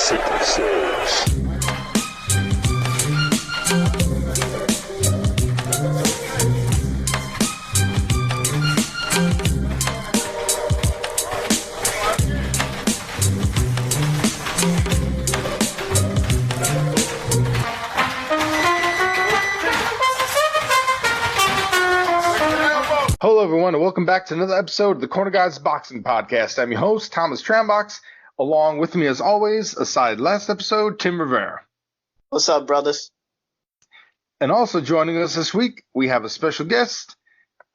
Secret Souls. Hello, everyone, and welcome back to another episode of the Corner Guys Boxing Podcast. I'm your host, Thomas Trambox. Along with me, as always, aside last episode, Tim Rivera. What's up, brothers? And also joining us this week, we have a special guest.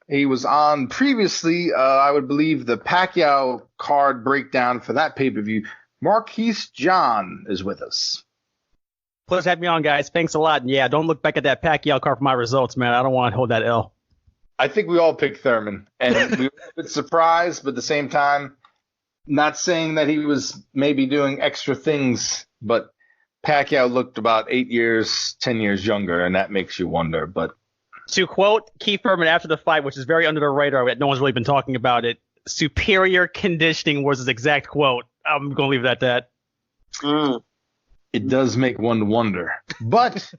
He was on previously, I would believe, the Pacquiao card breakdown for that pay-per-view. Marquis Johns is with us. Pleasure having me on, guys. Thanks a lot. And yeah, don't look back at that Pacquiao card for my results, man. I don't want to hold that L. I think we all picked Thurman, and we were a bit surprised, but at the same time, not saying that he was maybe doing extra things, but Pacquiao looked about 10 years younger, and that makes you wonder. But to quote Keith Thurman after the fight, which is very under the radar, no one's really been talking about it, superior conditioning was his exact quote. I'm going to leave it at that. It does make one wonder. But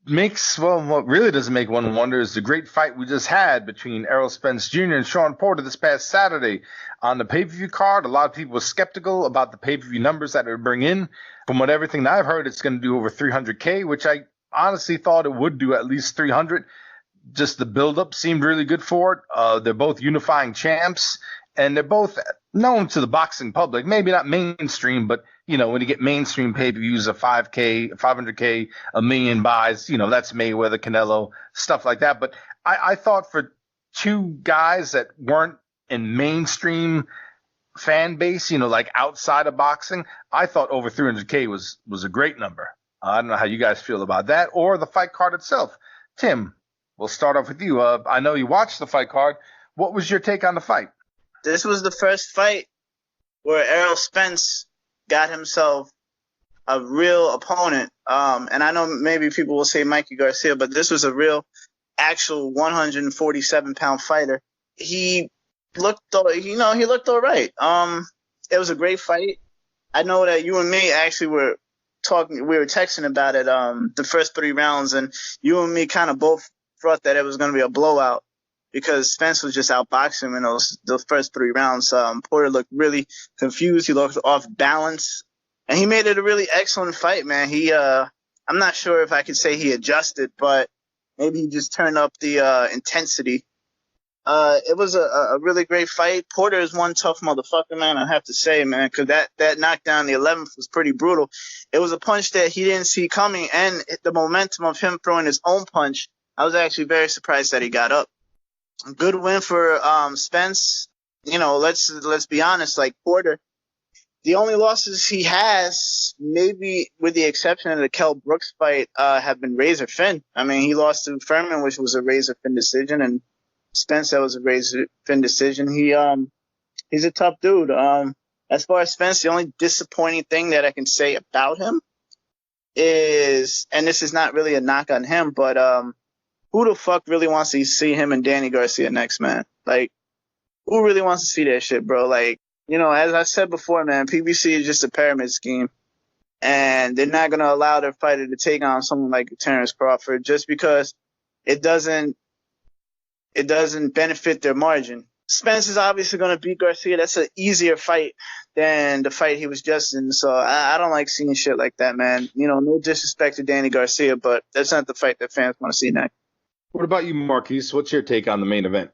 what really doesn't make one wonder is the great fight we just had between Errol Spence Jr. and Shawn Porter this past Saturday on the pay-per-view card. A lot of people were skeptical about the pay-per-view numbers that it would bring in. From everything that I've heard, it's going to do over 300K, which I honestly thought it would do at least 300. Just the build-up seemed really good for it. They're both unifying champs, and they're both known to the boxing public. Maybe not mainstream, but when you get mainstream pay-per-views of 5K, 500K, a million buys, that's Mayweather, Canelo, stuff like that. But I thought for two guys that weren't in mainstream fan base, like outside of boxing, I thought over 300K was a great number. I don't know how you guys feel about that or the fight card itself. Tim, we'll start off with you. I know you watched the fight card. What was your take on the fight? This was the first fight where Errol Spence got himself a real opponent. And I know maybe people will say Mikey Garcia, but this was a real, actual 147-pound fighter. He looked, he looked all right. It was a great fight. I know that you and me actually were texting about it the first 3 rounds, and you and me kind of both thought that it was going to be a blowout because Spence was just outboxing him in those first 3 rounds. Porter looked really confused. He looked off balance, and he made it a really excellent fight, man. I'm not sure if I could say he adjusted, but maybe he just turned up the intensity. It was a really great fight. Porter is one tough motherfucker, man, I have to say, man, because that knockdown, the 11th, was pretty brutal. It was a punch that he didn't see coming, and the momentum of him throwing his own punch, I was actually very surprised that he got up. Good win for Spence. Let's be honest, like Porter, the only losses he has, maybe with the exception of the Kell Brooks fight, have been razor thin. I mean, he lost to Furman, which was a razor thin decision, and Spence, that was a razor thin decision. He's a tough dude. As far as Spence, the only disappointing thing that I can say about him is, and this is not really a knock on him, but who the fuck really wants to see him and Danny Garcia next, man? Like, who really wants to see that shit, bro? Like, as I said before, man, PBC is just a pyramid scheme, and they're not going to allow their fighter to take on someone like Terrence Crawford just because it doesn't benefit their margin. Spence is obviously going to beat Garcia. That's an easier fight than the fight he was just in. So I don't like seeing shit like that, man. No disrespect to Danny Garcia, but that's not the fight that fans want to see next. What about you, Marquis? What's your take on the main event?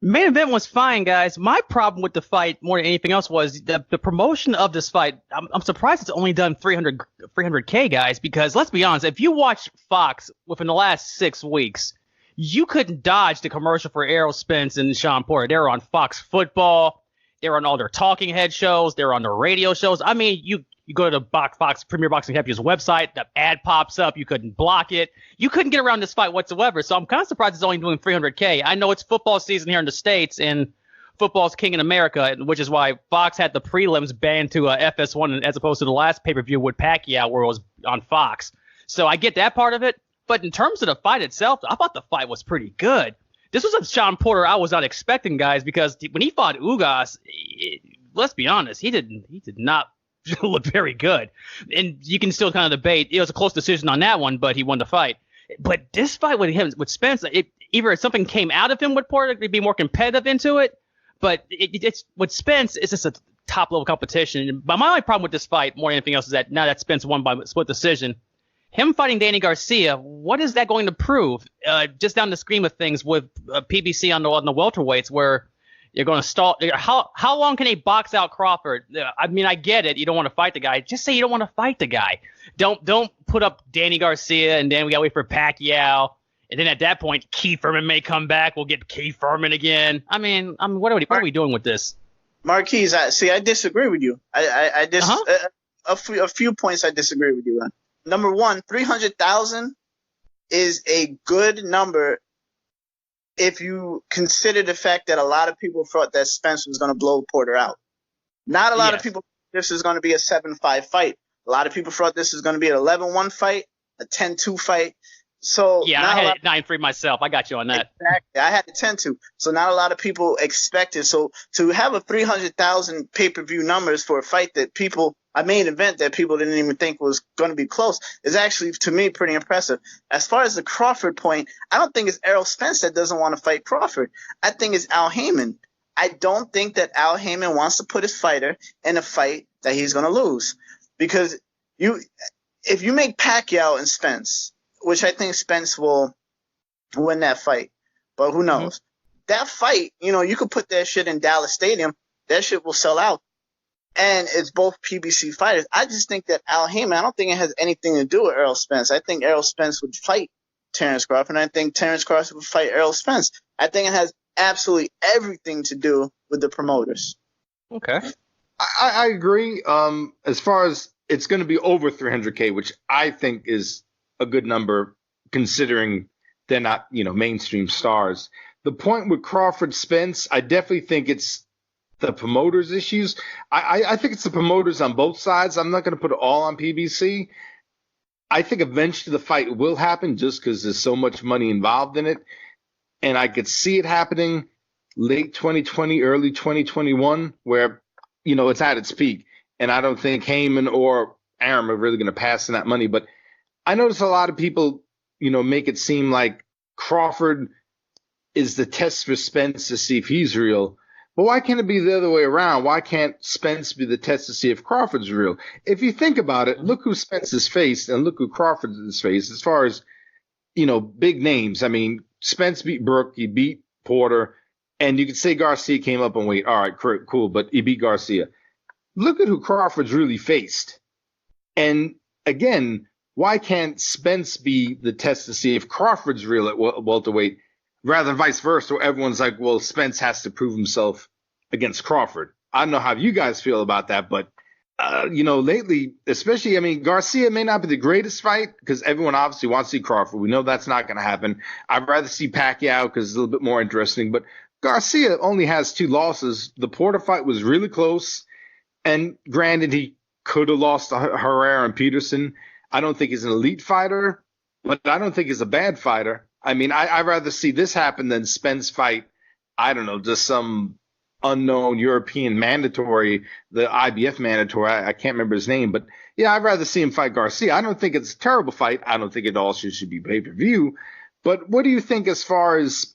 Main event was fine, guys. My problem with the fight more than anything else was the promotion of this fight. I'm surprised it's only done 300K, guys, because let's be honest, if you watch Fox within the last 6 weeks, you couldn't dodge the commercial for Errol Spence and Shawn Porter. They were on Fox Football. They were on all their talking head shows. They were on their radio shows. I mean, you go to the Fox Premier Boxing Champions website, the ad pops up. You couldn't block it. You couldn't get around this fight whatsoever. So I'm kind of surprised it's only doing 300K. I know it's football season here in the States, and football's king in America, which is why Fox had the prelims banned to FS1 as opposed to the last pay-per-view with Pacquiao where it was on Fox. So I get that part of it. But in terms of the fight itself, I thought the fight was pretty good. This was a Shawn Porter I was not expecting, guys, because when he fought Ugas, let's be honest, he did not looked very good. And you can still kind of debate. It was a close decision on that one, but he won the fight. But this fight with Spence, either something came out of him with Porter to be more competitive into it, but it's with Spence, it's just a top-level competition. But my only problem with this fight, more than anything else, is that now that Spence won by split decision, him fighting Danny Garcia, what is that going to prove? Just down the scheme of things with PBC on the welterweights, where you're going to stall. How long can they box out Crawford? I mean, I get it. You don't want to fight the guy. Just say you don't want to fight the guy. Don't put up Danny Garcia and then we got to wait for Pacquiao. And then at that point, Keith Furman may come back. We'll get Keith Furman again. I mean, what are we doing with this? Marquis, I disagree with you. A few points I disagree with you on. Number one, 300,000 is a good number if you consider the fact that a lot of people thought that Spence was going to blow Porter out. Not a lot of people thought this was going to be a 7-5 fight. A lot of people thought this was going to be an 11-1 fight, a 10-2 fight. So yeah, I had it 9-3 myself. I got you on that. Exactly. I had it 10-2. So not a lot of people expected. So to have a 300,000 pay-per-view numbers for a fight that a main event that people didn't even think was going to be close is actually, to me, pretty impressive. As far as the Crawford point, I don't think it's Errol Spence that doesn't want to fight Crawford. I think it's Al Heyman. I don't think that Al Heyman wants to put his fighter in a fight that he's going to lose. Because if you make Pacquiao and Spence, which I think Spence will win that fight, but who knows? Mm-hmm. That fight, you could put that shit in Dallas Stadium. That shit will sell out. And it's both PBC fighters. I just think that Al Heyman, I don't think it has anything to do with Errol Spence. I think Errol Spence would fight Terence Crawford, and I think Terence Crawford would fight Errol Spence. I think it has absolutely everything to do with the promoters. Okay. I agree. As far as it's going to be over 300K, which I think is a good number considering they're not, mainstream stars. The point with Crawford Spence, I definitely think it's the promoters' issues. I think it's the promoters on both sides. I'm not going to put it all on PBC. I think eventually the fight will happen just because there's so much money involved in it. And I could see it happening late 2020, early 2021, where, it's at its peak. And I don't think Heyman or Arum are really going to pass in that money. But I notice a lot of people, make it seem like Crawford is the test for Spence to see if he's real. But why can't it be the other way around? Why can't Spence be the test to see if Crawford's real? If you think about it, look who Spence has faced and look who Crawford has faced as far as, big names. I mean, Spence beat Brook, he beat Porter, and you could say Garcia came up and weight. All right, cool, but he beat Garcia. Look at who Crawford's really faced. And again, why can't Spence be the test to see if Crawford's real at welterweight? Rather than vice versa, where everyone's like, well, Spence has to prove himself against Crawford. I don't know how you guys feel about that, but, lately, especially, Garcia may not be the greatest fight because everyone obviously wants to see Crawford. We know that's not going to happen. I'd rather see Pacquiao because it's a little bit more interesting, but Garcia only has 2 losses. The Porter fight was really close, and granted, he could have lost to Herrera and Peterson. I don't think he's an elite fighter, but I don't think he's a bad fighter. I'd rather see this happen than Spence fight, I don't know, just some unknown European mandatory, the IBF mandatory. I can't remember his name, but yeah, I'd rather see him fight Garcia. I don't think it's a terrible fight. I don't think it also should be pay-per-view. But what do you think as far as,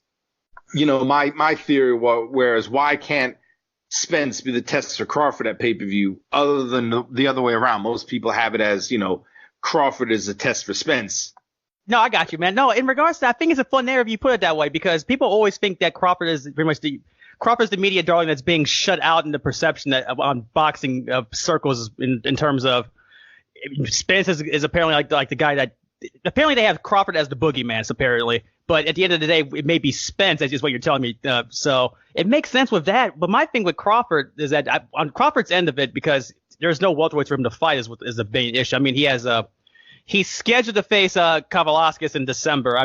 my theory, whereas why can't Spence be the test for Crawford at pay-per-view other than the other way around? Most people have it as, Crawford is a test for Spence. No, I got you, man. No, in regards to, I think it's a fun narrative you put it that way because people always think that Crawford is pretty much Crawford's the media darling that's being shut out in the perception that on boxing circles in terms of Spence is apparently like the guy that apparently they have Crawford as the boogeyman apparently, but at the end of the day it may be Spence, as is what you're telling me. So it makes sense with that. But my thing with Crawford is that on Crawford's end of it, because there's no welterweight for him to fight is the main issue. He's scheduled to face Kavaliauskas in December.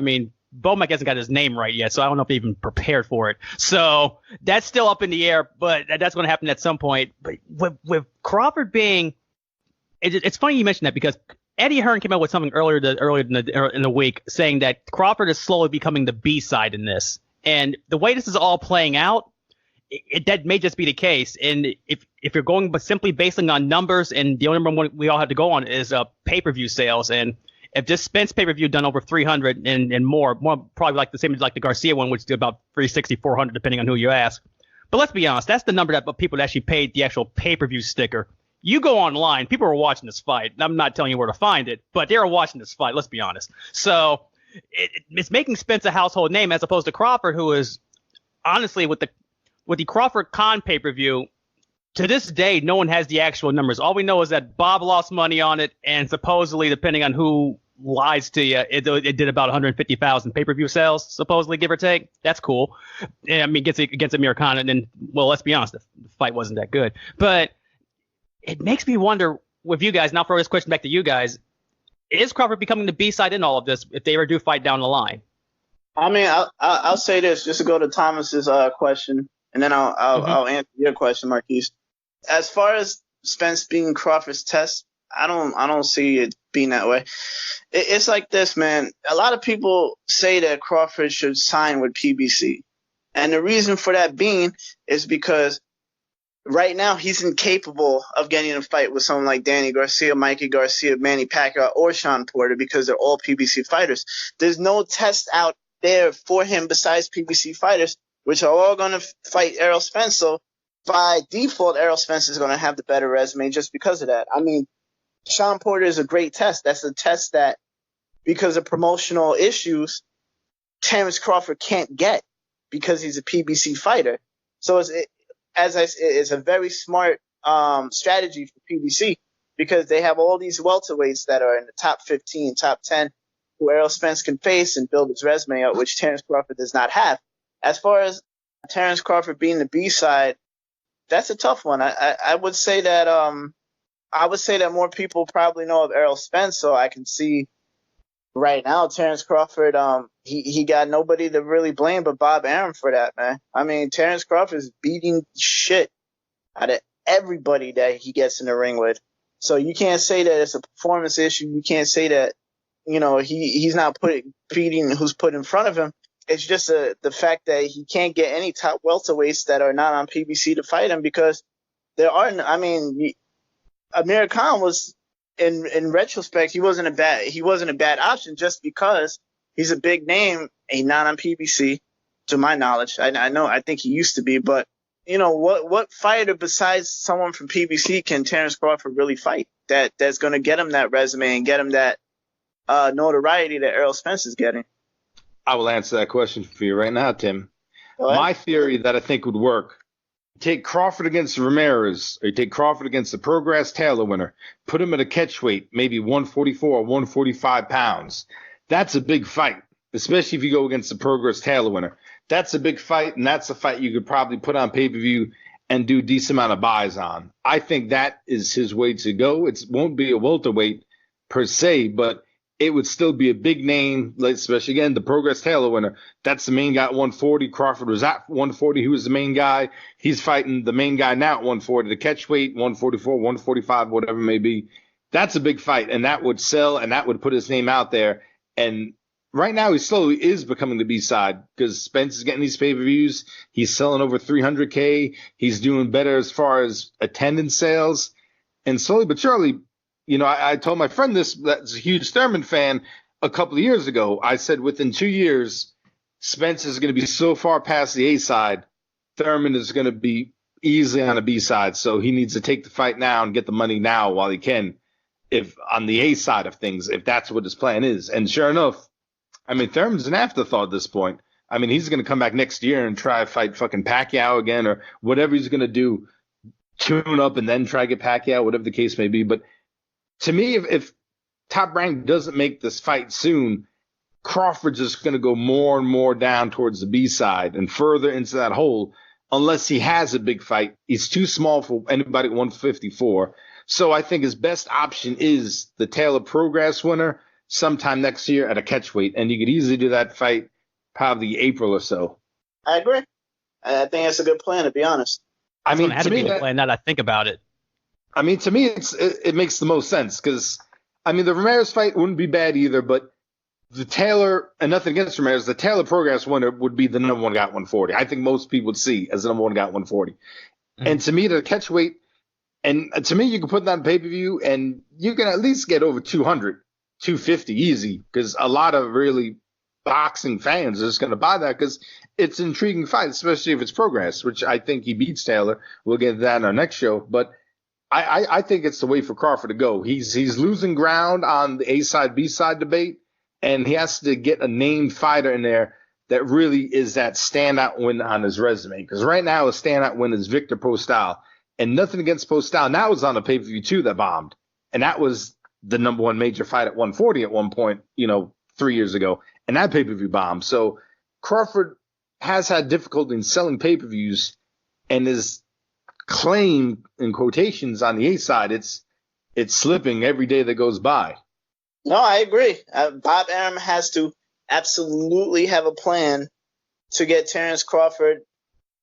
Bomac hasn't got his name right yet, so I don't know if he even prepared for it. So that's still up in the air, but that's going to happen at some point. But with Crawford being it's funny you mentioned that because Eddie Hearn came out with something earlier in the week saying that Crawford is slowly becoming the B-side in this. And the way this is all playing out, that may just be the case. And if you're going but simply basing on numbers, and the only number we all have to go on is pay-per-view sales, and if this Spence pay-per-view done over 300 and more probably like the same as like the Garcia one, which did about 360, 400, depending on who you ask. But let's be honest, that's the number that people that actually paid the actual pay-per-view sticker. You go online, people are watching this fight. I'm not telling you where to find it, but they are watching this fight. Let's be honest. So it's making Spence a household name as opposed to Crawford, who is honestly with the Crawford Khan pay-per-view. To this day, no one has the actual numbers. All we know is that Bob lost money on it, and supposedly, depending on who lies to you, it did about 150,000 pay-per-view sales, supposedly, give or take. That's cool. I mean, against Amir Khan, and then, well, let's be honest, the fight wasn't that good. But it makes me wonder with you guys, and I'll throw this question back to you guys, is Crawford becoming the B-side in all of this if they ever do fight down the line? I mean, I'll say this, just to go to Thomas's question, and then I'll answer your question, Marquis. As far as Spence being Crawford's test, I don't see it being that way. It's like this, man. A lot of people say that Crawford should sign with PBC. And the reason for that being is because right now he's incapable of getting a fight with someone like Danny Garcia, Mikey Garcia, Manny Pacquiao, or Sean Porter because they're all PBC fighters. There's no test out there for him besides PBC fighters, which are all going to fight Errol Spence. So by default, Errol Spence is going to have the better resume just because of that. I mean, Sean Porter is a great test. That's a test that, because of promotional issues, Terence Crawford can't get because he's a PBC fighter. So it's a very smart strategy for PBC because they have all these welterweights that are in the top 15, top 10, who Errol Spence can face and build his resume up, which Terence Crawford does not have. As far as Terence Crawford being the B-side, that's a tough one. I would say that more people probably know of Errol Spence, so I can see right now Terence Crawford, he got nobody to really blame but Bob Arum for that, man. I mean, Terence Crawford is beating shit out of everybody that he gets in the ring with. So you can't say that it's a performance issue. You can't say that, he's not beating who's put in front of him. It's just the fact that he can't get any top welterweights that are not on PBC to fight him because there are. I mean, Amir Khan was in retrospect he wasn't a bad option just because he's a big name, and not on PBC, to my knowledge. I think he used to be, but what fighter besides someone from PBC can Terence Crawford really fight that's going to get him that resume and get him that notoriety that Errol Spence is getting? I will answer that question for you right now, Tim. My theory that I think would work: take Crawford against Ramirez, or you take Crawford against the Progress Taylor winner, put him at a catch weight, maybe 144 or 145 pounds. That's a big fight, especially if you go against the Progress Taylor winner. That's a big fight, and that's a fight you could probably put on pay-per-view and do a decent amount of buys on. I think that is his way to go. It won't be a welterweight per se, but it would still be a big name, especially, again, the Progress Taylor winner. That's the main guy at 140. Crawford was at 140. He was the main guy. He's fighting the main guy now at 140. The catch weight, 144, 145, whatever it may be. That's a big fight, and that would sell, and that would put his name out there. And right now, he slowly is becoming the B-side because Spence is getting these pay-per-views. He's selling over 300K. He's doing better as far as attendance sales. And slowly but surely, I told my friend that's a huge Thurman fan a couple of years ago. I said within 2 years, Spence is going to be so far past the A side, Thurman is going to be easily on the B side. So he needs to take the fight now and get the money now while he can, if on the A side of things, if that's what his plan is. And sure enough, I mean, Thurman's an afterthought at this point. I mean, he's going to come back next year and try to fight fucking Pacquiao again or whatever he's going to do, tune up and then try to get Pacquiao, whatever the case may be. But to me, if Top Rank doesn't make this fight soon, Crawford's just going to go more and more down towards the B side and further into that hole unless he has a big fight. He's too small for anybody at 154. So I think his best option is the Taylor Progress winner sometime next year at a catchweight. And you could easily do that fight probably April or so. I agree. I think that's a good plan, to be honest. I mean, to me, the plan now that I think about it. I mean, to me, it makes the most sense because, I mean, the Ramirez fight wouldn't be bad either, but the Taylor, and nothing against Ramirez, the Taylor Progress winner would be the number one guy at 140. I think most people would see as the number one guy at 140. Mm-hmm. And to me, the catch weight, and to me, you can put that on pay-per-view, and you can at least get over 200, 250 easy, because a lot of really boxing fans are just going to buy that because it's an intriguing fight, especially if it's Progress, which I think he beats Taylor. We'll get to that in our next show. But I think it's the way for Crawford to go. He's losing ground on the A-side, B-side debate, and he has to get a named fighter in there that really is that standout win on his resume. Because right now, his standout win is Victor Postal. And nothing against Postal. Now was on the pay-per-view, too, that bombed. And that was the number one major fight at 140 at one point, 3 years ago. And that pay-per-view bombed. So Crawford has had difficulty in selling pay-per-views, and his claim, in quotations, on the A-side, it's slipping every day that goes by. No, I agree. Bob Arum has to absolutely have a plan to get Terrence Crawford.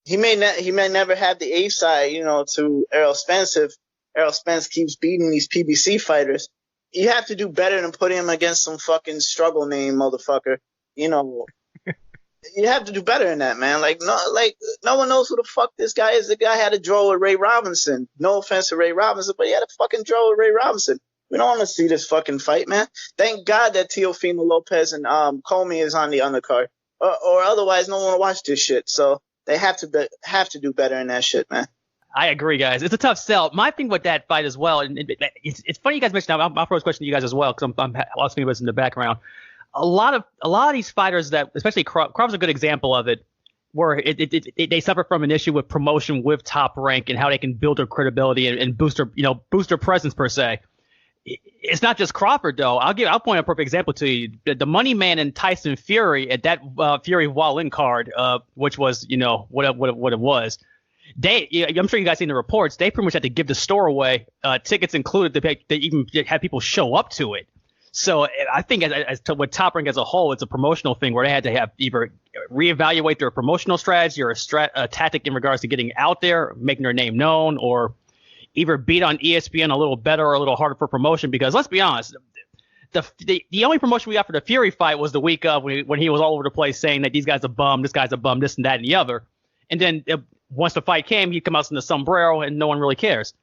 He may never have the A-side, to Errol Spence if Errol Spence keeps beating these PBC fighters. You have to do better than put him against some fucking struggle name motherfucker. You have to do better than that, man. No one knows who the fuck this guy is. The guy had a draw with Ray Robinson. No offense to Ray Robinson, but he had a fucking draw with Ray Robinson. We don't want to see this fucking fight, man. Thank God that Teofimo Lopez and Comey is on the undercard, or otherwise no one will watch this shit. So they have to do better in that shit, man. I agree, guys. It's a tough sell. My thing with that fight as well, and it's funny you guys mentioned that. I'll throw this question to you guys as well, because I'm asking this in the background. A lot of these fighters that, especially Crawford's a good example of it, where they suffer from an issue with promotion with Top Rank and how they can build their credibility and boost their presence per se. It's not just Crawford though. I'll point a perfect example to you. The Money Man and Tyson Fury at that Fury Wallin card, which was what it was. I'm sure you guys seen the reports. They pretty much had to give the store away, tickets included. They even had people show up to it. So I think as to with Top Rank as a whole, it's a promotional thing where they had to have either reevaluate their promotional strategy or a tactic in regards to getting out there, making their name known, or either beat on ESPN a little better or a little harder for promotion. Because let's be honest, the only promotion we got for the Fury fight was the week of when he was all over the place saying that these guys are bum, this guy's a bum, this and that and the other. And then once the fight came, he'd come out in the sombrero and no one really cares.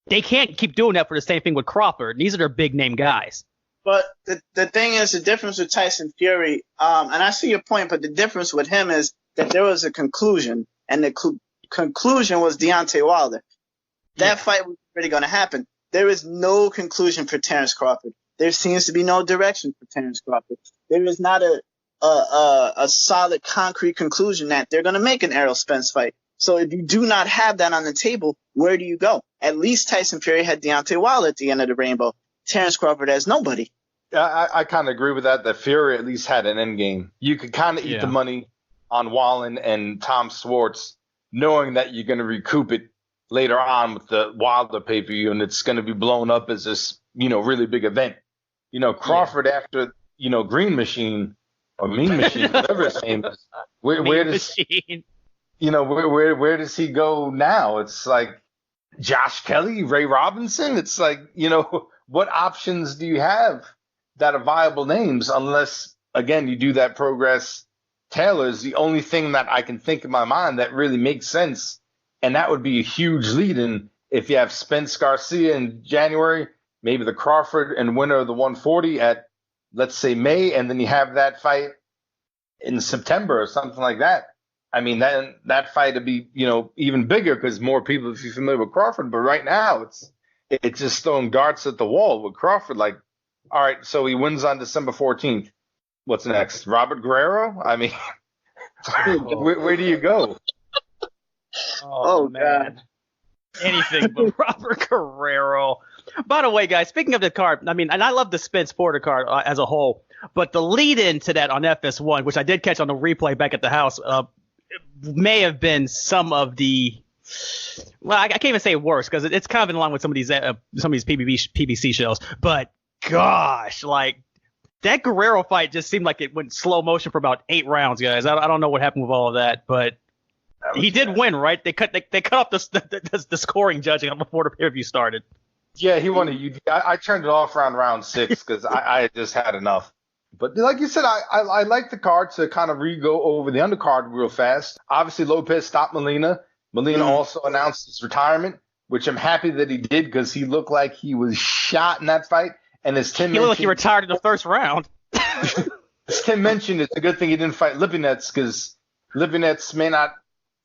They can't keep doing that for the same thing with Crawford. These are their big name guys. But the thing is, the difference with Tyson Fury, and I see your point, but the difference with him is that there was a conclusion, and the conclusion was Deontay Wilder. That fight was already going to happen. There is no conclusion for Terrence Crawford. There seems to be no direction for Terrence Crawford. There is not a solid, concrete conclusion that they're going to make an Errol Spence fight. So if you do not have that on the table, where do you go? At least Tyson Fury had Deontay Wilder at the end of the rainbow. Terrence Crawford has nobody. I kind of agree with that Fury at least had an end game. You could kind of eat the money on Wallin and Tom Swartz, knowing that you're going to recoup it later on with the Wilder pay-per-view, and it's going to be blown up as this, really big event. Crawford after, Green Machine or Mean Machine, whatever his name is. Where does where does he go now? It's like Josh Kelly, Ray Robinson. It's like, what options do you have that are viable names unless, again, you do that Progress. Taylor is the only thing that I can think in my mind that really makes sense. And that would be a huge lead-in if you have Spence Garcia in January, maybe the Crawford and winner of the 140 at, let's say, May, and then you have that fight in September or something like that. I mean, that fight would be, even bigger because more people if you're familiar with Crawford. But right now, it's just throwing darts at the wall with Crawford. Like, all right, so he wins on December 14th. What's next? Robert Guerrero? I mean, where do you go? Oh man. Anything but Robert Guerrero. By the way, guys, speaking of the card, I mean, and I love the Spence Porter card as a whole, but the lead-in to that on FS1, which I did catch on the replay back at the house, may have been some of the, well, I can't even say worse because it's kind of in line with some of these PBC shows. But gosh, like that Guerrero fight just seemed like it went slow motion for about 8 rounds, guys. I don't know what happened with all of that, but he did win, right? They cut off the scoring judging before the pay-per-view started. Yeah, he won I turned it off around round 6 because I had just had enough. But like you said, I like the card to kind of go over the undercard real fast. Obviously, Lopez stopped Molina. Molina also announced his retirement, which I'm happy that he did because he looked like he was shot in that fight. And as Tim He looked like he retired in the first round. as Tim mentioned, it's a good thing he didn't fight Lipinets because Lipinets may not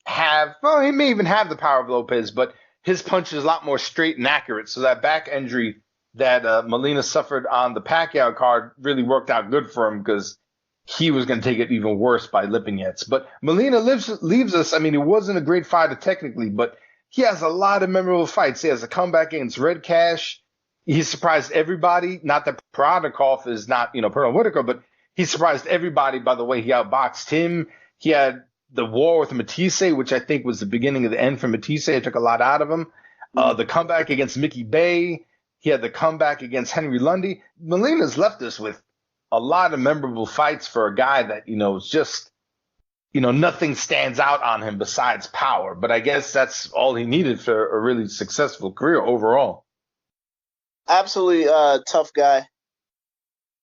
have, well, he may even have the power of Lopez, but his punch is a lot more straight and accurate. So that back injury that Molina suffered on the Pacquiao card really worked out good for him because he was going to take it even worse by Lipinets. But Molina leaves us. I mean, he wasn't a great fighter technically, but he has a lot of memorable fights. He has a comeback against Red Cash. He surprised everybody. Not that Proudnikov is not, Pernell Whitaker, but he surprised everybody by the way he outboxed him. He had the war with Matisse, which I think was the beginning of the end for Matisse. It took a lot out of him. The comeback against Mickey Bay. He had the comeback against Henry Lundy. Molina's left us with a lot of memorable fights for a guy that, is just, nothing stands out on him besides power. But I guess that's all he needed for a really successful career overall. Absolutely tough guy.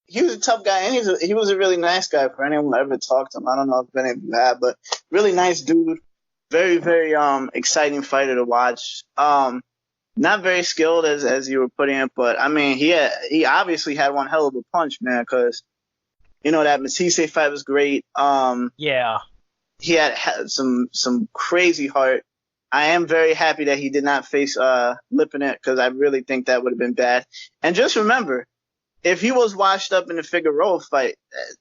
He was a tough guy, and he was a really nice guy for anyone who ever talked to him. I don't know if any of you have, but really nice dude. Very, very exciting fighter to watch. Not very skilled as you were putting it, but I mean he obviously had one hell of a punch, man, because that Matisse fight was great. Yeah. He had some crazy heart. I am very happy that he did not face Lipinets because I really think that would have been bad. And just remember, if he was washed up in the Figueroa fight,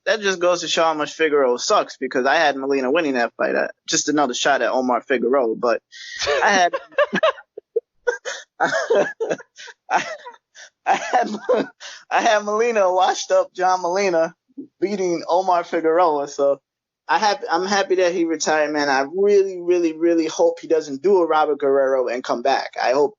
that just goes to show how much Figueroa sucks because I had Molina winning that fight. Just another shot at Omar Figueroa, but I had I had Molina washed up John Molina beating Omar Figueroa, so I'm happy that he retired, man. I really, really, really hope he doesn't do a Robert Guerrero and come back. I hope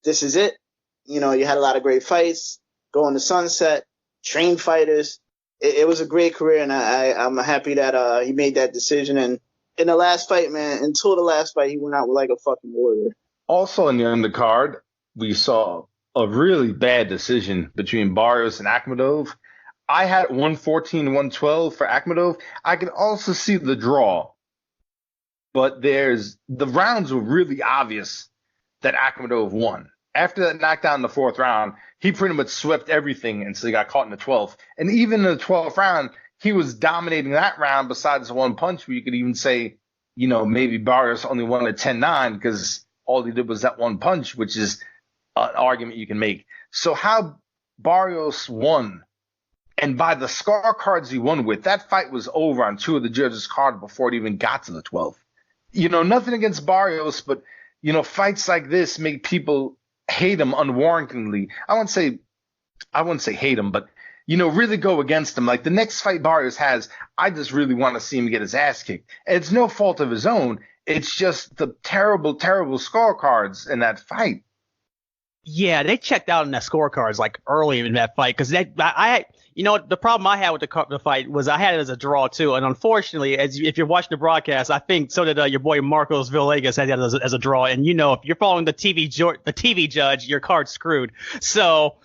this is it. You had a lot of great fights, going to sunset, trained fighters. It was a great career, and I'm happy that he made that decision. And in the last fight, man, until the last fight, he went out with like a fucking warrior. Also in the undercard, we saw a really bad decision between Barrios and Akhmadov. I had 114-112 for Akhmadov. I can also see the draw, but the rounds were really obvious that Akhmadov won. After that knockdown in the fourth round, he pretty much swept everything until he got caught in the 12th. And even in the 12th round, he was dominating that round besides the one punch where you could even say, maybe Barrios only won at 10-9 because all he did was that one punch, which is an argument you can make. So how Barrios won, and by the scorecards he won with, that fight was over on two of the judges' cards before it even got to the 12th. Nothing against Barrios, but, fights like this make people hate him unwarrantedly. I wouldn't say hate him, but, really go against him. Like the next fight Barrios has, I just really want to see him get his ass kicked. And it's no fault of his own. It's just the terrible, terrible scorecards in that fight. Yeah, they checked out in that scorecards like early in that fight because the problem I had with the fight was I had it as a draw too, and unfortunately, if you're watching the broadcast, I think so did your boy Marcos Villegas had that as a draw, and if you're following the TV judge, your card's screwed. So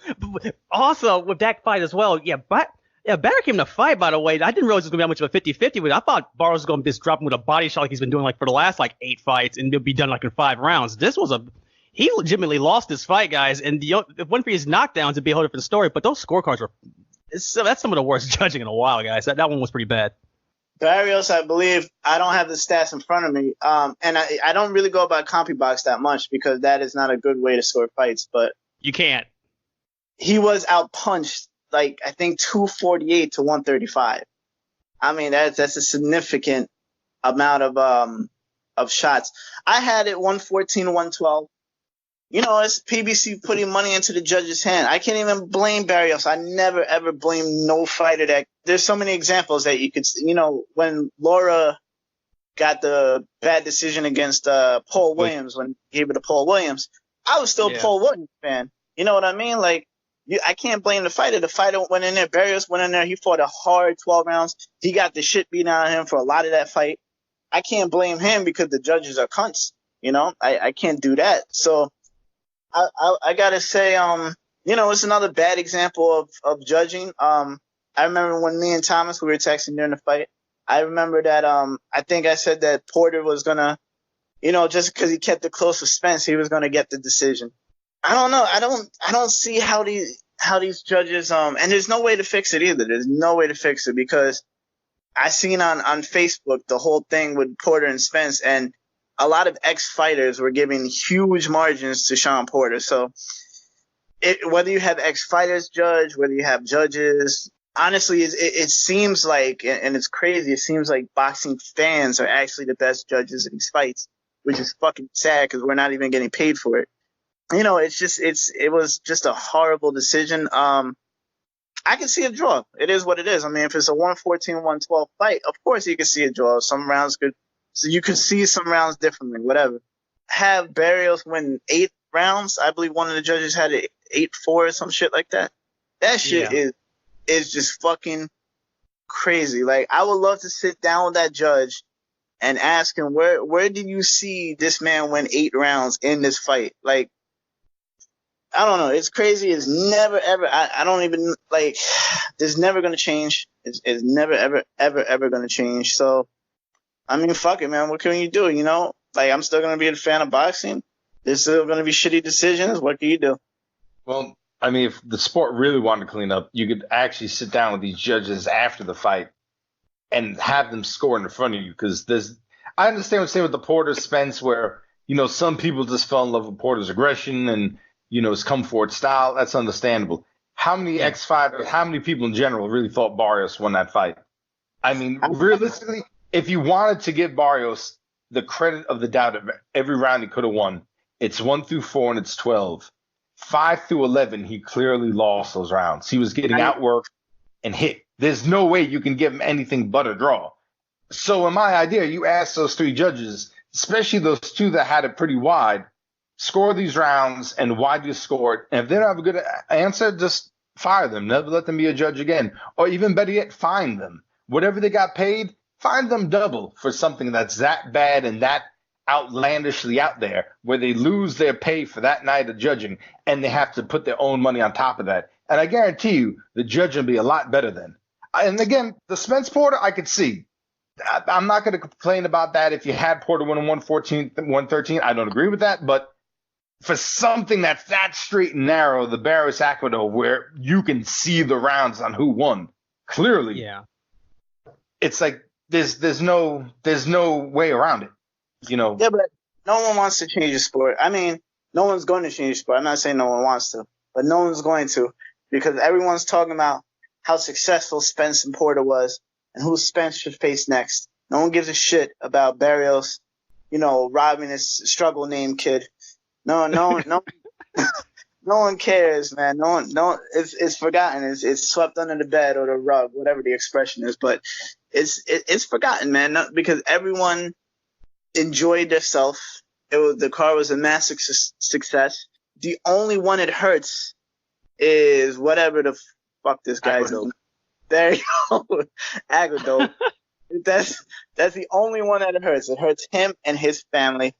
also with that fight as well, better came to fight, by the way. I didn't realize it was going to be that much of a 50-50, but I thought Barrios was going to just drop him with a body shot like he's been doing like for the last like 8 fights, and it'll be done like in 5 rounds. He legitimately lost this fight, guys, and if it wasn't for his knockdowns, it'd be a whole different story. But those scorecards that's some of the worst judging in a while, guys. That one was pretty bad. Barrios, I believe, I don't have the stats in front of me, and I don't really go about CompuBox that much because that is not a good way to score fights. But you can't. He was outpunched like I think 248 to 135. I mean that's a significant amount of shots. I had it 114 to 112. It's PBC putting money into the judge's hand. I can't even blame Barrios. I never, ever blame no fighter that – there's so many examples that you could – when Laura got the bad decision against Paul Williams, when he gave it to Paul Williams, I was still a Paul Williams fan. You know what I mean? Like, I can't blame the fighter. The fighter went in there. Barrios went in there. He fought a hard 12 rounds. He got the shit beat out of him for a lot of that fight. I can't blame him because the judges are cunts. I can't do that. So – I gotta say, it's another bad example of judging. I remember when me and Thomas, we were texting during the fight. I remember that I think I said that Porter was gonna, just because he kept it close with Spence, he was gonna get the decision. I don't know. I don't see how these judges and there's no way to fix it either. There's no way to fix it because I seen on Facebook the whole thing with Porter and Spence, and a lot of ex-fighters were giving huge margins to Sean Porter. So whether you have ex-fighters judge, whether you have judges, honestly, it seems like, and it's crazy, it seems like boxing fans are actually the best judges of these fights, which is fucking sad because we're not even getting paid for it. It was just a horrible decision. I can see a draw. It is what it is. I mean, if it's a 114-112 fight, of course you can see a draw. Some rounds could, so you can see some rounds differently, whatever. Have Barrios win 8 rounds. I believe one of the judges had it 8-4 or some shit like that. That shit is just fucking crazy. Like, I would love to sit down with that judge and ask him, where did you see this man win 8 rounds in this fight? Like, I don't know. It's crazy. It's never, ever, I don't even, like, it's never going to change. It's never, ever, ever, ever going to change. So, I mean, fuck it, man. What can you do, Like, I'm still going to be a fan of boxing. There's still going to be shitty decisions. What can you do? Well, I mean, if the sport really wanted to clean up, you could actually sit down with these judges after the fight and have them score in front of you. Because I understand what you're saying with the Porter Spence, where, some people just fell in love with Porter's aggression and, his come forward style. That's understandable. How many ex-fighters, how many people in general really thought Barrios won that fight? I mean, realistically, if you wanted to give Barrios the credit of the doubt of every round he could have won, it's 1 through 4 and it's 12. 5 through 11, he clearly lost those rounds. He was getting outworked and hit. There's no way you can give him anything but a draw. So in my idea, you ask those 3 judges, especially those 2 that had it pretty wide, score these rounds and why do you score it? And if they don't have a good answer, just fire them. Never let them be a judge again. Or even better yet, fine them. Whatever they got paid, fine them double for something that's that bad and that outlandishly out there, where they lose their pay for that night of judging and they have to put their own money on top of that. And I guarantee you the judging will be a lot better then. And again, the Spence Porter, I could see. I'm not going to complain about that. If you had Porter win 114, 113, I don't agree with that. But for something that's that straight and narrow, the Barrios Aquino, where you can see the rounds on who won clearly, it's like there's no way around it. Yeah, but no one wants to change the sport. I mean, no one's going to change the sport. I'm not saying no one wants to, but no one's going to, because everyone's talking about how successful Spence and Porter was and who Spence should face next. No one gives a shit about Barrios, robbing his struggle name kid. No, no one cares, man. No one, it's forgotten. It's swept under the bed or the rug, whatever the expression is. But it's forgotten, man, because everyone enjoyed themselves. The car was a massive success. The only one it hurts is whatever the fuck this guy's name. There you go, Aguado. That's the only one that it hurts. It hurts him and his family,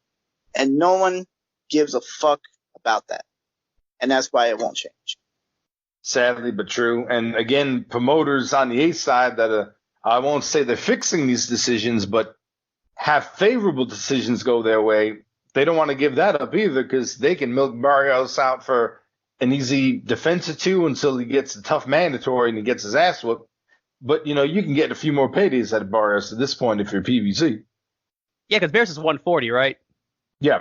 and no one gives a fuck about that. And that's why it won't change. Sadly but true. And again, promoters on the A side that I won't say they're fixing these decisions, but have favorable decisions go their way. They don't want to give that up either, because they can milk Barrios out for an easy defense or 2 until he gets a tough mandatory and he gets his ass whooped. But, you can get a few more paydays out of Barrios at this point if you're PBC. Yeah, because Barrios is 140, right? Yeah.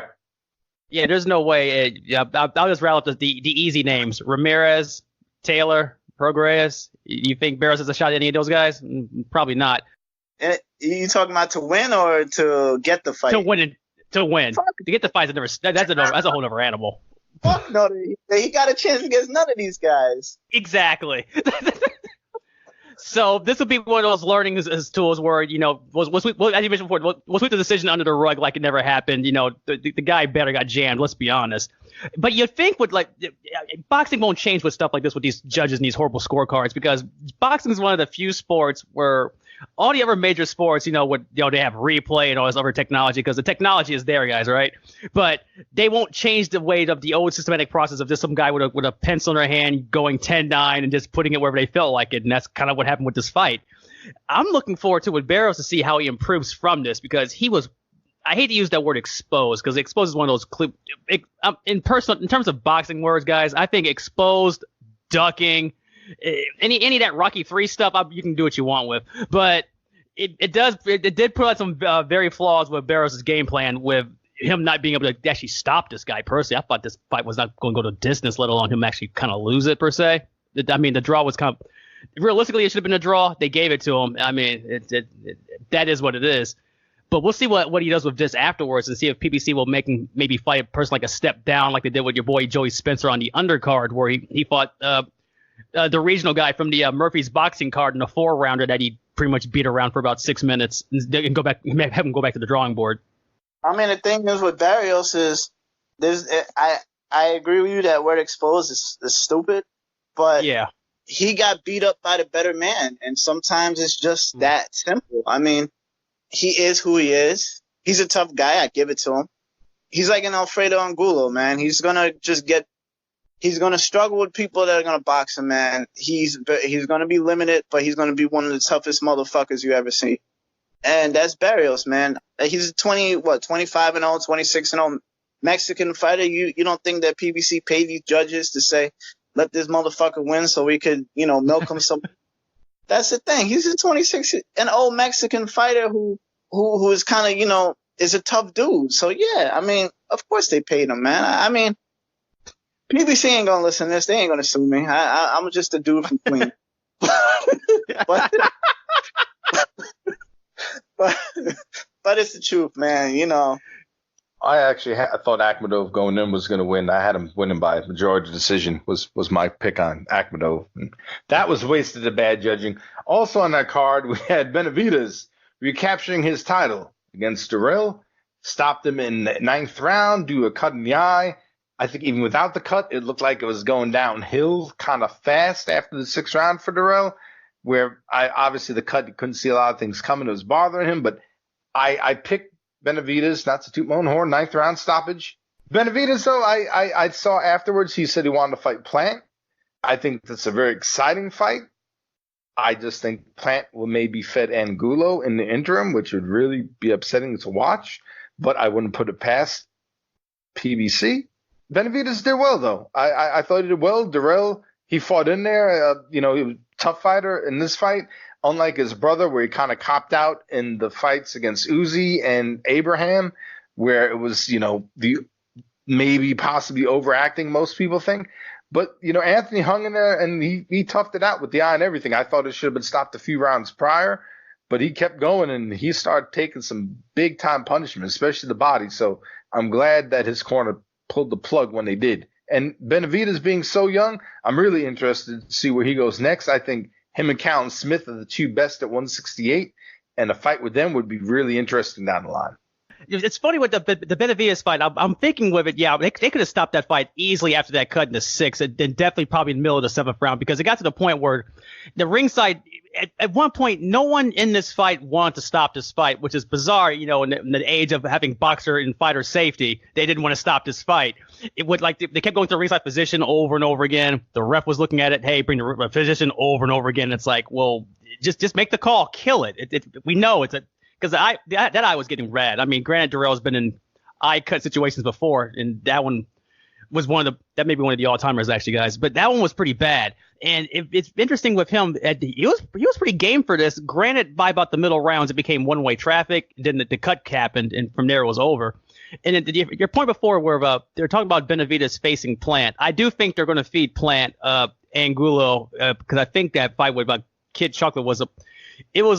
Yeah, there's no way. I'll just rattle up the easy names. Ramirez, Taylor, Prograis. You think Barrios has a shot at any of those guys? Probably not. And you talking about to win or to get the fight? To win. Fuck. To get the fight that's a whole other animal. Fuck no, he got a chance against none of these guys. Exactly. So this would be one of those learning tools where, as you mentioned before, we'll sweep the decision under the rug like it never happened. The guy better got jammed, let's be honest. But you'd think boxing won't change with stuff like this with these judges and these horrible scorecards, because boxing is one of the few sports where all the other major sports, they have replay and all this other technology because the technology is there, guys, right? But they won't change the way of the old systematic process of just some guy with a pencil in their hand going 10-9 and just putting it wherever they felt like it. And that's kind of what happened with this fight. I'm looking forward to with Barrios to see how he improves from this because he was. I hate to use that word exposed because exposed is one of those in terms of boxing words, guys. I think exposed, ducking, any of that Rocky 3 stuff, you can do what you want with. But it did put out some very flaws with Barrios' game plan with him not being able to actually stop this guy. Personally, I thought this fight was not going to go to distance, let alone him actually kind of lose it per se. I mean, the draw was kind of realistically it should have been a draw. They gave it to him. I mean, that is what it is. But we'll see what he does with this afterwards and see if PBC will make him maybe fight a person like a step down like they did with your boy Joey Spencer on the undercard where he fought the regional guy from the Murphy's boxing card in a 4-rounder that he pretty much beat around for about 6 minutes and have him go back to the drawing board. I mean, the thing is with Barrios is I agree with you that word exposed is stupid, but yeah, he got beat up by the better man, and sometimes it's just that simple. I mean, he is who he is. He's a tough guy. I give it to him. He's like an Alfredo Angulo, man. He's going to struggle with people that are going to box him, man. He's going to be limited, but he's going to be one of the toughest motherfuckers you ever see. And that's Barrios, man. He's a 25-0, 26-0 Mexican fighter. You don't think that PBC paid these judges to say, let this motherfucker win so we could, milk him some. That's the thing. He's a 26, an old Mexican fighter who is kind of, is a tough dude. So, yeah, I mean, of course they paid him, man. I mean, PBC ain't going to listen to this. They ain't going to sue me. I'm just a dude from Queens. but it's the truth, man, I actually thought Akhmadov going in was going to win. I had him winning by a majority decision was my pick on Akhmadov. That was wasted of bad judging. Also on that card, we had Benavidez recapturing his title against Durrell. Stopped him in the 9th round, do a cut in the eye. I think even without the cut, it looked like it was going downhill kind of fast after the 6th round for Durrell, where obviously the cut, you couldn't see a lot of things coming. It was bothering him, but I picked Benavidez, not to toot my own horn, 9th round stoppage. Benavidez, though, I saw afterwards, he said he wanted to fight Plant. I think that's a very exciting fight. I just think Plant will maybe fed Angulo in the interim, which would really be upsetting to watch, but I wouldn't put it past PBC. Benavidez did well, though. I thought he did well. Durrell, he fought in there. He was a tough fighter in this fight. Unlike his brother, where he kind of copped out in the fights against Uzi and Abraham, where it was, the maybe possibly overacting, most people think. But, Anthony hung in there and he toughed it out with the eye and everything. I thought it should have been stopped a few rounds prior, but he kept going and he started taking some big time punishment, especially the body. So I'm glad that his corner pulled the plug when they did. And Benavidez being so young, I'm really interested to see where he goes next. I think him and Callum Smith are the two best at 168, and a fight with them would be really interesting down the line. It's funny with the Benavidez fight. I'm thinking with it, yeah, they could have stopped that fight easily after that cut in the 6th, and then definitely probably in the middle of the 7th round, because it got to the point where the ringside, at one point, no one in this fight wanted to stop this fight, which is bizarre, in the age of having boxer and fighter safety. They didn't want to stop this fight. It would they kept going to the ringside position over and over again. The ref was looking at it, hey, bring the position over and over again. It's like, well, just make the call, kill it. We know it's because that eye was getting red. I mean, granted, Durrell's been in eye cut situations before, and that one was that may be one of the all-timers actually, guys. But that one was pretty bad. And it's interesting with him. He was pretty game for this. Granted, by about the middle rounds, it became one-way traffic. Then the cut happened, and from there it was over. And then your point before, where they're talking about Benavidez facing Plant, I do think they're going to feed Plant Angulo because I think that fight with Kid Chocolate was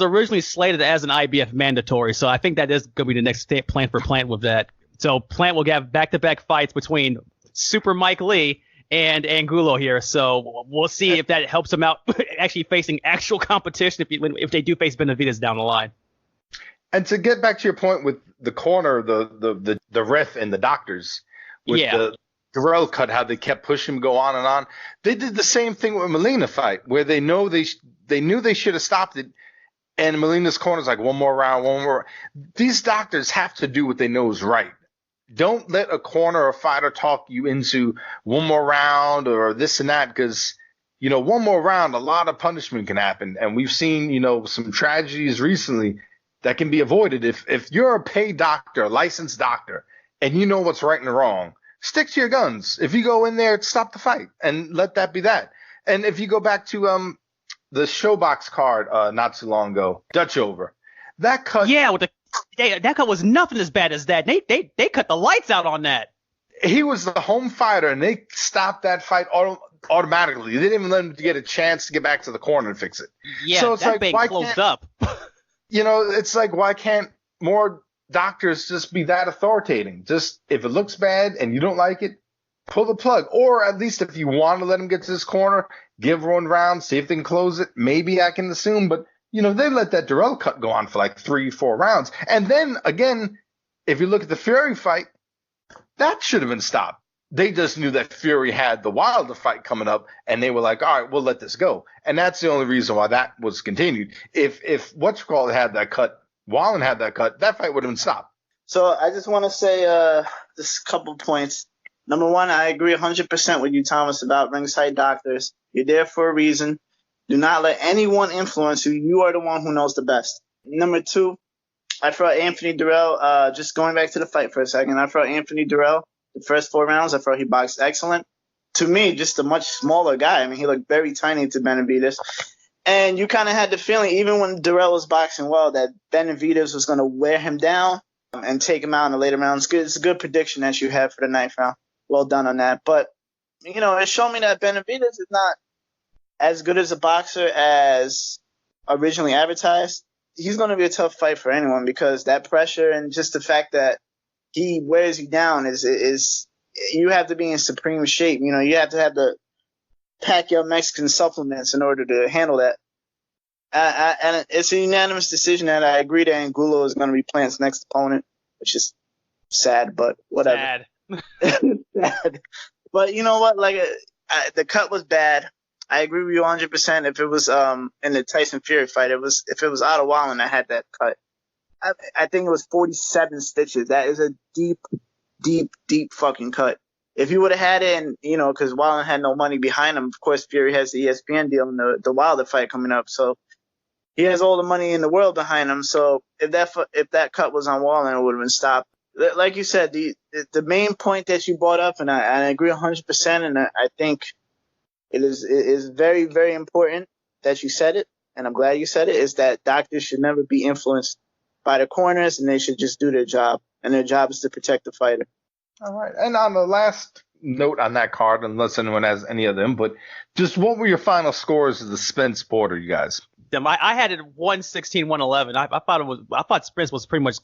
originally slated as an IBF mandatory. So I think that is going to be the next plan for Plant with that. So Plant will have back-to-back fights between Super Mike Lee and Angulo here. So we'll see if that helps him out actually facing actual competition if they do face Benavidez down the line. And to get back to your point with the corner, the ref and the doctors, with the Durrell cut, how they kept pushing him, go on and on. They did the same thing with Molina fight, where they knew they should have stopped it. And Molina's corner's like, one more round, one more. These doctors have to do what they know is right. Don't let a corner or fighter talk you into one more round or this and that, because, one more round, a lot of punishment can happen. And we've seen, some tragedies recently that can be avoided. If you're a paid doctor, a licensed doctor, and you know what's right and wrong, stick to your guns. If you go in there, stop the fight and let that be that. And if you go back to the Showbox card not too long ago, Dutch over, that cut. Yeah, that cut was nothing as bad as that. They cut the lights out on that. He was the home fighter, and they stopped that fight automatically. They didn't even let him get a chance to get back to the corner and fix it. Yeah, so it's that like, bait why closed up. It's like, why can't more doctors just be that authoritating? Just if it looks bad and you don't like it, pull the plug. Or at least if you want to let him get to this corner, give one round, see if they can close it. Maybe I can assume, but they let that Durrell cut go on for like 3-4 rounds. And then again, if you look at the Fury fight, that should have been stopped. They just knew that Fury had the Wilder fight coming up, and they were like, all right, we'll let this go. And that's the only reason why that was continued. If whatchamacallit had that cut, Wallen had that cut, that fight would have been stopped. So I just want to say just a couple points. Number one, I agree 100% with you, Thomas, about ringside doctors. You're there for a reason. Do not let anyone influence you. You are the one who knows the best. Number two, I thought Anthony Durrell, just going back to the fight for a second, I thought Anthony Durrell, the first 4 rounds, I thought he boxed excellent. To me, just a much smaller guy. I mean, he looked very tiny to Benavidez. And you kind of had the feeling, even when Durrell was boxing well, that Benavidez was going to wear him down and take him out in the later rounds. It's a good prediction that you had for the 9th round. Well done on that. But, it showed me that Benavidez is not as good as a boxer as originally advertised. He's going to be a tough fight for anyone because that pressure and just the fact that he wears you down is you have to be in supreme shape. You have to have the Pacquiao Mexican supplements in order to handle that. And it's a unanimous decision that I agree that Angulo is going to be Plant's next opponent, which is sad, but whatever. Sad. But you know what? Like the cut was bad. I agree with you 100%. If it was in the Tyson Fury fight, if it was Otto Wallen that had that cut, I think it was 47 stitches. That is a deep, deep, deep fucking cut. If you would have had it, and because Wallen had no money behind him, of course Fury has the ESPN deal and the Wilder fight coming up, so he has all the money in the world behind him. So if that cut was on Wallen, it would have been stopped. Like you said, the main point that you brought up, and I agree 100%, and I think it is very, very important that you said it, and I'm glad you said it, is that doctors should never be influenced by the corners, and they should just do their job, and their job is to protect the fighter. All right. And on the last note on that card, unless anyone has any of them, but just what were your final scores of the Spence Porter, you guys? I had it 116, 111. I thought Spence was pretty much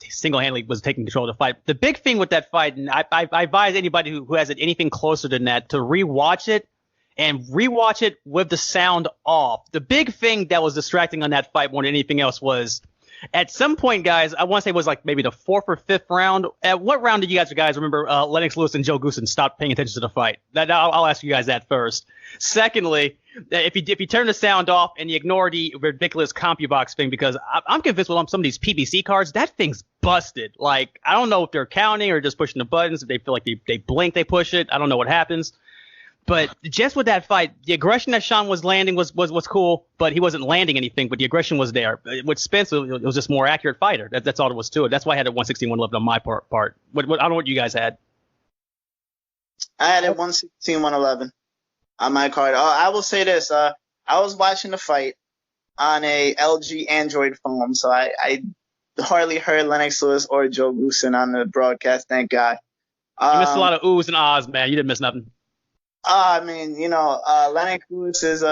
single-handedly was taking control of the fight. The big thing with that fight, and I advise anybody who has anything closer than that to rewatch it with the sound off. The big thing that was distracting on that fight more than anything else was at some point, guys, I want to say it was like maybe the 4th or 5th round. At what round did you guys remember Lennox Lewis and Joe Goossen stopped paying attention to the fight? I'll ask you guys that first. Secondly, if you turn the sound off and you ignore the ridiculous CompuBox thing, because I'm convinced with some of these PBC cards, that thing's busted. Like, I don't know if they're counting or just pushing the buttons. If they feel like they blink, they push it. I don't know what happens. But just with that fight, the aggression that Sean was landing was cool, but he wasn't landing anything, but the aggression was there. With Spence, it was just a more accurate fighter. That's all there was to it. That's why I had it 116, 111 on my part. I don't know what you guys had. I had it 116, 111 on my card. I will say this. I was watching the fight on a LG Android phone, so I hardly heard Lennox Lewis or Joe Goossen on the broadcast, thank God. You missed a lot of oohs and ahs, man. You didn't miss nothing. I mean, Lennox Lewis is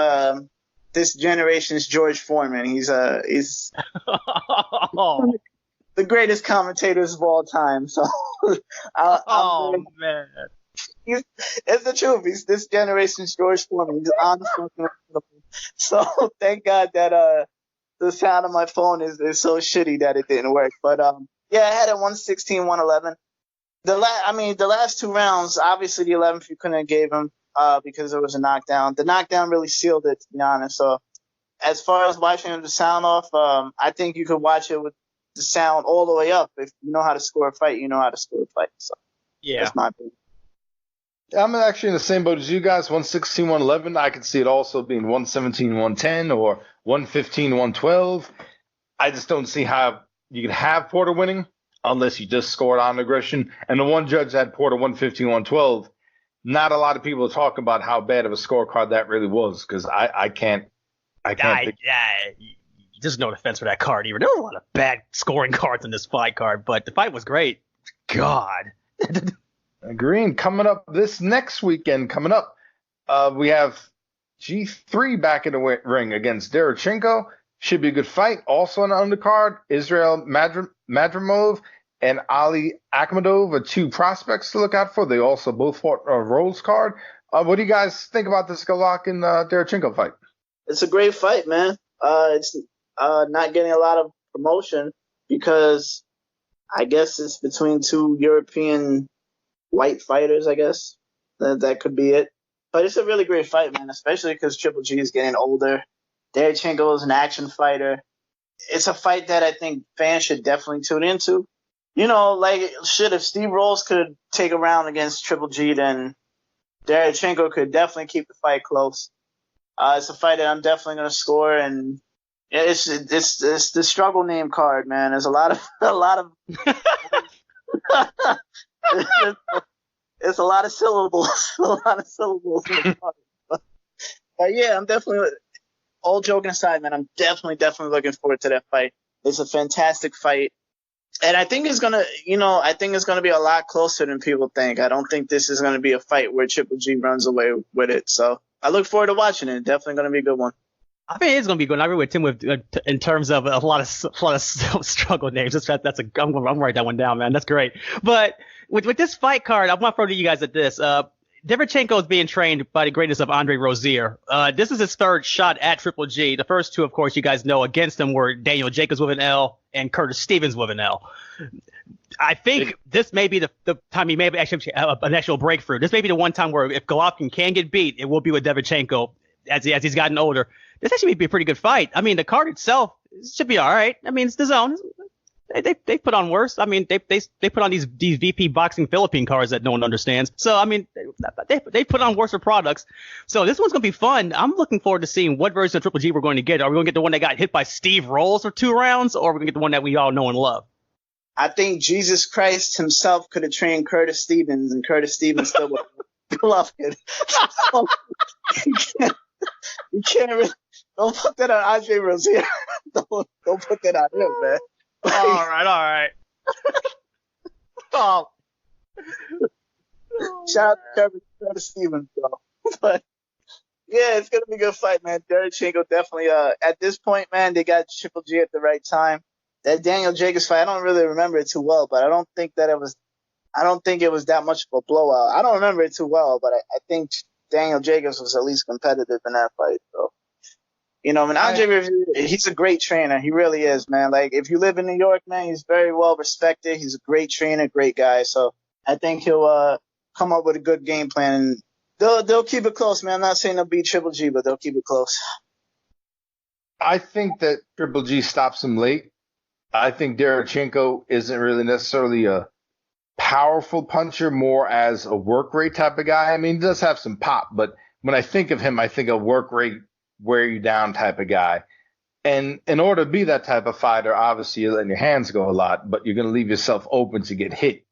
this generation's George Foreman. He's the greatest commentators of all time. So, man, it's the truth. He's this generation's George Foreman. He's on the fucking. So thank God that the sound of my phone is so shitty that it didn't work. But yeah, I had it 116, 111. The last 2 rounds, obviously the 11th you couldn't have gave him because there was a knockdown. The knockdown really sealed it, to be honest. So as far as watching the sound off, I think you could watch it with the sound all the way up. If you know how to score a fight, you know how to score a fight. So that's my opinion. I'm actually in the same boat as you guys, 116, 111. I could see it also being 117, 110 or 115, 112. I just don't see how you can have Porter winning unless you just scored on aggression. And the one judge had Porter 115, 112. Not a lot of people talk about how bad of a scorecard that really was because I can't. There's no defense for that card either. There were a lot of bad scoring cards in this fight card, but the fight was great. God. Agreeing. Coming up this next weekend, we have G3 back in the ring against Derevyanchenko. Should be a good fight. Also on the undercard, Israel Madrimov and Ali Akhmadov are two prospects to look out for. They also both fought a Rolls card. What do you guys think about this Golovkin Derevyanchenko fight? It's a great fight, man. It's not getting a lot of promotion because I guess it's between two European white fighters, I guess. That could be it. But it's a really great fight, man, especially because Triple G is getting older. Derevyanchenko is an action fighter. It's a fight that I think fans should definitely tune into. You know, like, if Steve Rolls could take a round against Triple G, then Derevyanchenko could definitely keep the fight close. It's a fight that I'm definitely going to score, and it's the struggle name card, man. There's a lot of it's a lot of syllables, in the card. But yeah, I'm definitely, all joking aside, man, I'm definitely looking forward to that fight. It's a fantastic fight. And I think it's going to be a lot closer than people think. I don't think this is going to be a fight where Triple G runs away with it. So I look forward to watching it. Definitely going to be a good one. I think it's going to be good. I agree with Tim in terms of a lot of struggle names. I'm going to write that one down, man. That's great. But with this fight card, I want to throw to you guys at this. Derevyanchenko is being trained by the greatness of Andre Rozier. This is his third shot at Triple G. The first two, of course, you guys know against him were Daniel Jacobs with an L and Curtis Stevens with an L. I think this may be the time he may actually have an actual breakthrough. This may be the one time where if Golovkin can get beat, it will be with Derevyanchenko as he's gotten older. This actually may be a pretty good fight. I mean, the card itself should be all right. I mean, it's the zone. They put on worse. I mean, they put on these VP Boxing Philippine cards that no one understands. So I mean, they put on worse products. So this one's gonna be fun. I'm looking forward to seeing what version of Triple G we're going to get. Are we gonna get the one that got hit by Steve Rolls for 2 rounds, or are we gonna get the one that we all know and love? I think Jesus Christ himself could have trained Curtis Stevens, and Curtis Stevens still would have loved it. You can't really, don't put that on Andre Rozier. Don't put that on him, man. All right. Oh. Shout out to Curtis Stevens, though. But yeah, it's gonna be a good fight, man. Derevyanchenko definitely. At this point, man, they got Triple G at the right time. That Daniel Jacobs fight, I don't really remember it too well, but I don't think it was that much of a blowout. I don't remember it too well, but I think Daniel Jacobs was at least competitive in that fight. So, you know, I mean, Andre, he's a great trainer. He really is, man. Like, if you live in New York, man, he's very well respected. He's a great trainer, great guy. So I think he'll come up with a good game plan. And they'll keep it close, man. I'm not saying they'll beat Triple G, but they'll keep it close. I think that Triple G stops him late. I think Derevyanchenko isn't really necessarily a powerful puncher, more as a work rate type of guy. I mean, he does have some pop, but when I think of him, I think a work rate, wear you down type of guy. And in order to be that type of fighter, obviously you're letting your hands go a lot, but you're going to leave yourself open to get hit.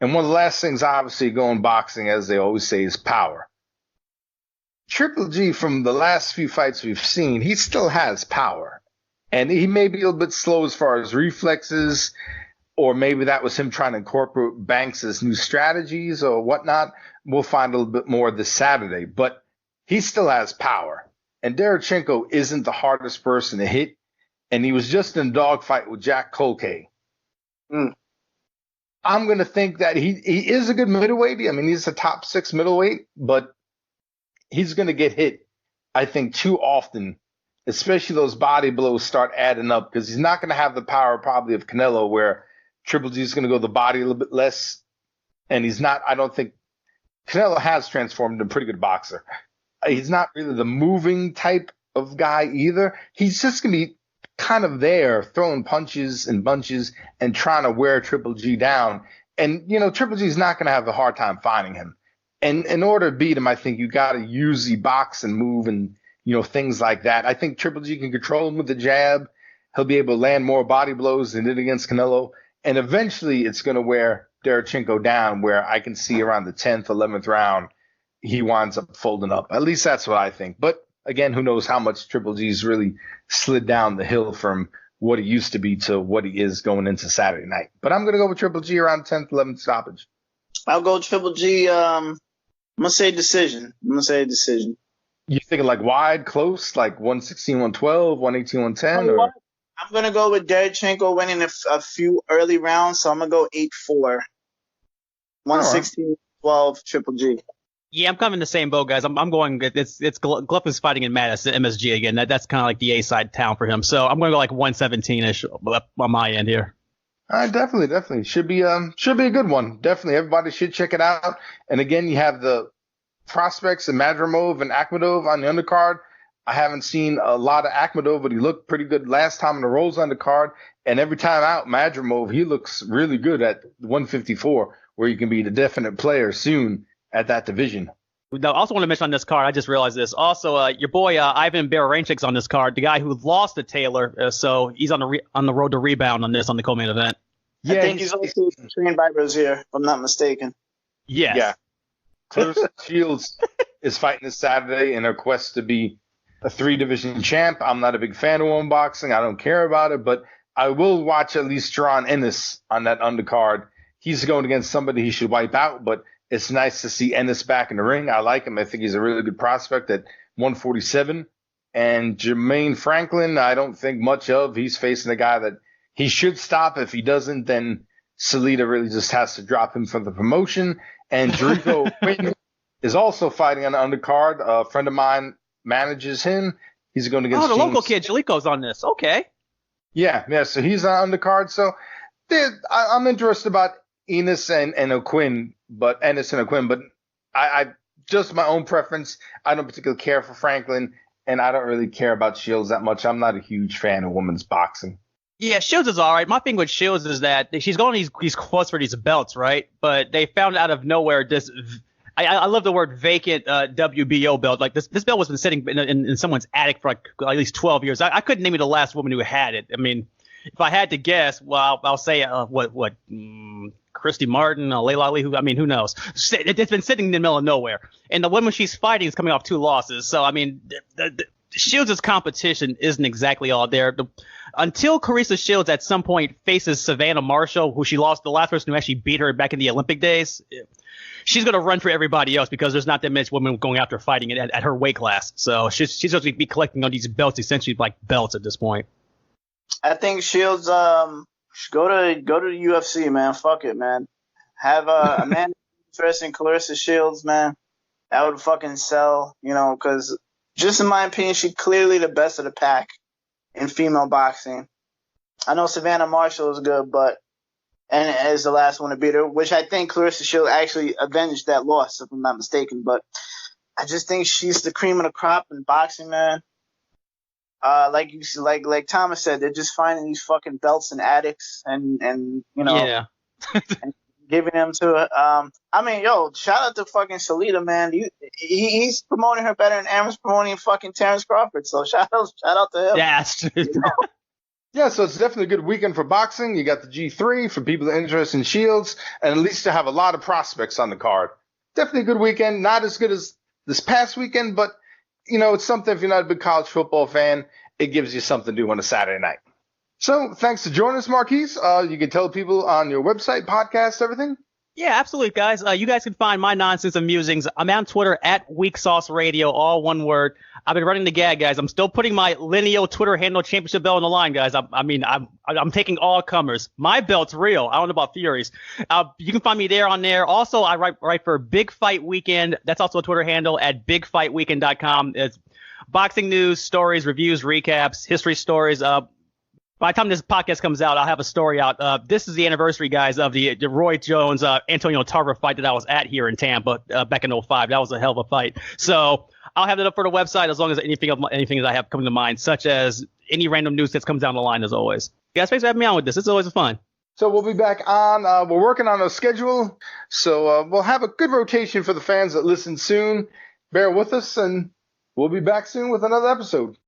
And one of the last things, obviously, going boxing, as they always say, is power. Triple G, from the last few fights we've seen, he still has power. And he may be a little bit slow as far as reflexes, or maybe that was him trying to incorporate Banks' new strategies or whatnot. We'll find a little bit more this Saturday. But he still has power. And Derevyanchenko isn't the hardest person to hit. And he was just in a dogfight with Jack Colkay. I'm going to think that he is a good middleweight. I mean, he's a top 6 middleweight, but he's going to get hit, I think, too often. Especially those body blows start adding up, because he's not going to have the power probably of Canelo, where Triple G is going to go the body a little bit less. And he's not, I don't think, Canelo has transformed into a pretty good boxer. He's not really the moving type of guy either. He's just going to be kind of there throwing punches and bunches and trying to wear Triple G down. And, Triple G is not going to have a hard time finding him. And in order to beat him, I think you got to use the box and move and, things like that. I think Triple G can control him with the jab. He'll be able to land more body blows than did against Canelo. And eventually it's going to wear Derevyanchenko down, where I can see around the 10th, 11th round, he winds up folding up. At least that's what I think. But again, who knows how much Triple G's really slid down the hill from what he used to be to what he is going into Saturday night. But I'm going to go with Triple G around 10th, 11th stoppage. I'll go Triple G. I'm going to say decision. You thinking like wide, close, like 116, 112, 118, 110? Or? I'm going to go with Derevyanchenko winning a few early rounds, so I'm going to go 8-4. 116, 12, Triple G. Yeah, I'm kind of in the same boat, guys. I'm going. It's Golovkin's fighting in Madison, MSG again. That's kind of like the A-side town for him. So I'm going to go like 117ish on my end here. Definitely should be a good one. Definitely, everybody should check it out. And again, you have the prospects and Madrimov and Akhmedov on the undercard. I haven't seen a lot of Akhmedov, but he looked pretty good last time in the Rolls undercard. And every time out, Madrimov, he looks really good at 154, where you can be the definite player soon at that division. I also want to mention on this card, I just realized this. Also, your boy Ivan Baranchyk on this card, the guy who lost to Taylor, so he's on the road to rebound on the co-main event. Yeah, I think he's also trained by Brazier, if I'm not mistaken. Yes. Yeah. Clarissa Shields is fighting this Saturday in her quest to be a 3-division champ. I'm not a big fan of women boxing. I don't care about it, but I will watch at least Jaron Ennis on that undercard. He's going against somebody he should wipe out, but it's nice to see Ennis back in the ring. I like him. I think he's a really good prospect at 147. And Jermaine Franklin, I don't think much of. He's facing a guy that he should stop. If he doesn't, then Salita really just has to drop him from the promotion. And Jericho Quinn is also fighting on the undercard. A friend of mine manages him. He's going against the James. local kid, Jalico's on this. Okay. Yeah. So he's on undercard. So I'm interested about Ennis and O'Quinn, but I just my own preference. I don't particularly care for Franklin, and I don't really care about Shields that much. I'm not a huge fan of women's boxing. Yeah, Shields is all right. My thing with Shields is that she's going these quotes for these belts, right? But they found out of nowhere this. I love the word vacant WBO belt. Like this belt was been sitting in someone's attic for like at least 12 years. I couldn't name you the last woman who had it. I mean, if I had to guess, well, I'll say Christy Martin, Layla Ali, who knows? It's been sitting in the middle of nowhere. And the woman she's fighting is coming off 2 losses. So, I mean, Shields' competition isn't exactly all there. Until Carissa Shields at some point faces Savannah Marshall, who she lost, the last person who actually beat her back in the Olympic days, she's going to run for everybody else because there's not that many women going after fighting at her weight class. So she's supposed to be collecting on these belts, essentially like belts at this point. I think Shields should go to the UFC, man. Fuck it, man. Have a man interested in Clarissa Shields, man. That would fucking sell, because just in my opinion, she's clearly the best of the pack in female boxing. I know Savannah Marshall is good, and is the last one to beat her, which I think Clarissa Shields actually avenged that loss, if I'm not mistaken. But I just think she's the cream of the crop in boxing, man. Like Thomas said, they're just finding these fucking belts in attics and yeah. and giving them to her. Shout out to fucking Salita, man. He's promoting her better than Aaron's promoting fucking Terrence Crawford. So shout out to him. Yeah, that's true. Yeah, so it's definitely a good weekend for boxing. You got the G3 for people that are interested in Shields, and at least to have a lot of prospects on the card. Definitely a good weekend. Not as good as this past weekend, but it's something. If you're not a big college football fan, it gives you something to do on a Saturday night. So thanks for joining us, Marquis. You can tell people on your website, podcast, everything. Yeah, absolutely, guys. You guys can find my nonsense and musings. I'm on Twitter at Weak Sauce Radio, all one word. I've been running the gag, guys. I'm still putting my lineal Twitter handle championship belt on the line, guys. I'm taking all comers. My belt's real. I don't know about Fury's. You can find me on there. Also, I write for Big Fight Weekend. That's also a Twitter handle at bigfightweekend.com. It's boxing news, stories, reviews, recaps, history stories. By the time this podcast comes out, I'll have a story out. This is the anniversary, guys, of the Roy Jones, Antonio Tarver fight that I was at here in Tampa back in 2005. That was a hell of a fight. So I'll have that up for the website as long as anything that I have coming to mind, such as any random news that comes down the line, as always. Guys, thanks for having me on with this. It's always fun. So we'll be back on. We're working on a schedule, so we'll have a good rotation for the fans that listen soon. Bear with us, and we'll be back soon with another episode.